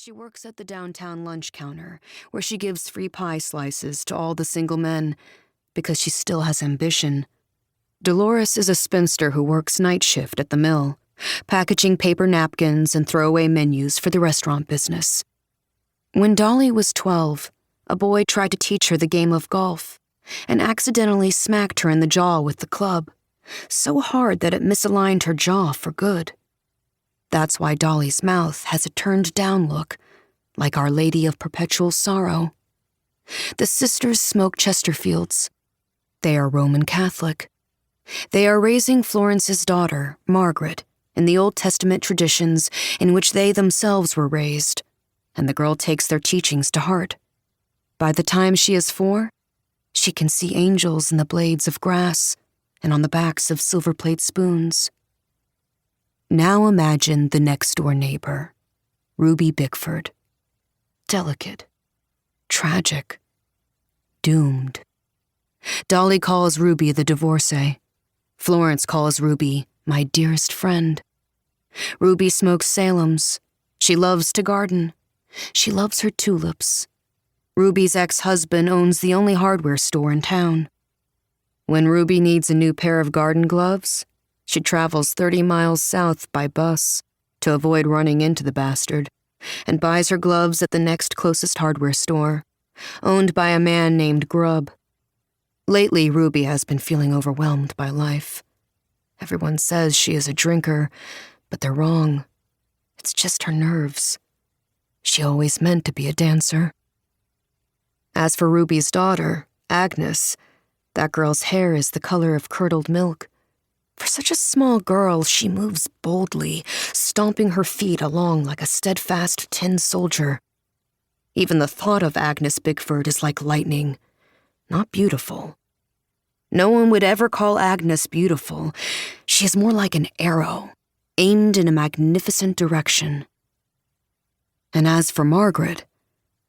She works at the downtown lunch counter, where she gives free pie slices to all the single men, because she still has ambition. Dolores is a spinster who works night shift at the mill, packaging paper napkins and throwaway menus for the restaurant business. When Dolly was 12, a boy tried to teach her the game of golf and accidentally smacked her in the jaw with the club, so hard that it misaligned her jaw for good. That's why Dolly's mouth has a turned-down look, like Our Lady of Perpetual Sorrow. The sisters smoke Chesterfields. They are Roman Catholic. They are raising Florence's daughter, Margaret, in the Old Testament traditions in which they themselves were raised, and the girl takes their teachings to heart. By the time she is 4, she can see angels in the blades of grass and on the backs of silver-plate spoons. Now imagine the next-door neighbor, Ruby Bickford. Delicate, tragic, doomed. Dolly calls Ruby the divorcee. Florence calls Ruby my dearest friend. Ruby smokes Salems. She loves to garden. She loves her tulips. Ruby's ex-husband owns the only hardware store in town. When Ruby needs a new pair of garden gloves, she travels 30 miles south by bus to avoid running into the bastard, and buys her gloves at the next closest hardware store, owned by a man named Grubb. Lately, Ruby has been feeling overwhelmed by life. Everyone says she is a drinker, but they're wrong. It's just her nerves. She always meant to be a dancer. As for Ruby's daughter, Agnes, that girl's hair is the color of curdled milk. For such a small girl, she moves boldly, stomping her feet along like a steadfast tin soldier. Even the thought of Agnes Bickford is like lightning. Not beautiful. No one would ever call Agnes beautiful. She is more like an arrow, aimed in a magnificent direction. And as for Margaret,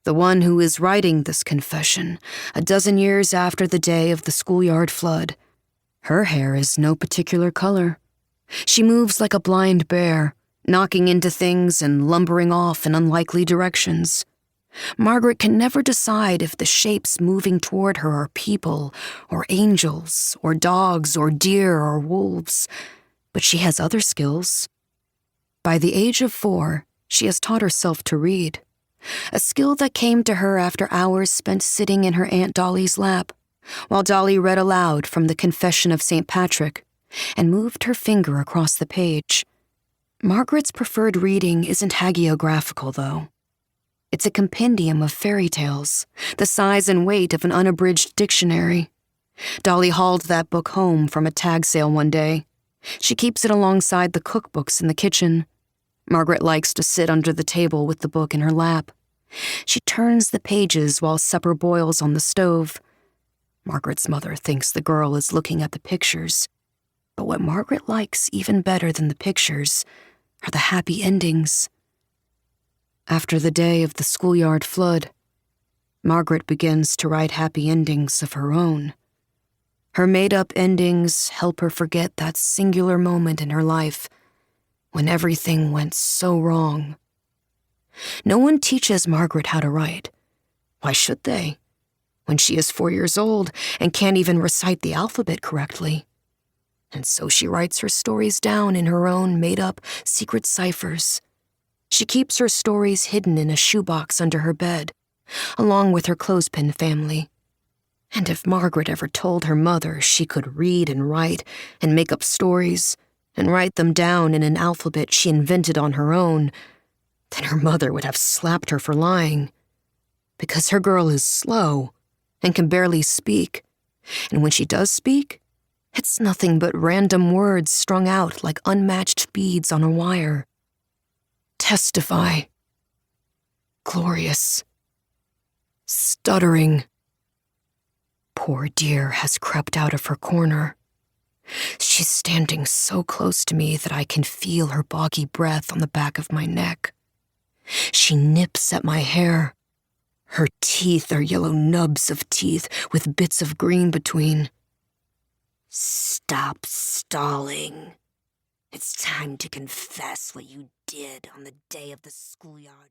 the one who is writing this confession, a dozen years after the day of the schoolyard flood, her hair is no particular color. She moves like a blind bear, knocking into things and lumbering off in unlikely directions. Margaret can never decide if the shapes moving toward her are people, or angels, or dogs, or deer, or wolves. But she has other skills. By the age of 4, she has taught herself to read, a skill that came to her after hours spent sitting in her Aunt Dolly's lap, while Dolly read aloud from the Confession of St. Patrick and moved her finger across the page. Margaret's preferred reading isn't hagiographical, though. It's a compendium of fairy tales, the size and weight of an unabridged dictionary. Dolly hauled that book home from a tag sale one day. She keeps it alongside the cookbooks in the kitchen. Margaret likes to sit under the table with the book in her lap. She turns the pages while supper boils on the stove. Margaret's mother thinks the girl is looking at the pictures, but what Margaret likes even better than the pictures are the happy endings. After the day of the schoolyard flood, Margaret begins to write happy endings of her own. Her made-up endings help her forget that singular moment in her life when everything went so wrong. No one teaches Margaret how to write. Why should they? When she is 4 years old and can't even recite the alphabet correctly. And so she writes her stories down in her own made-up secret ciphers. She keeps her stories hidden in a shoebox under her bed, along with her clothespin family. And if Margaret ever told her mother she could read and write and make up stories and write them down in an alphabet she invented on her own, then her mother would have slapped her for lying. Because her girl is slow and can barely speak, and when she does speak, it's nothing but random words strung out like unmatched beads on a wire. Testify. Glorious. Stuttering. Poor dear has crept out of her corner. She's standing so close to me that I can feel her boggy breath on the back of my neck. She nips at my hair. Her teeth are yellow nubs of teeth with bits of green between. Stop stalling. It's time to confess what you did on the day of the schoolyard.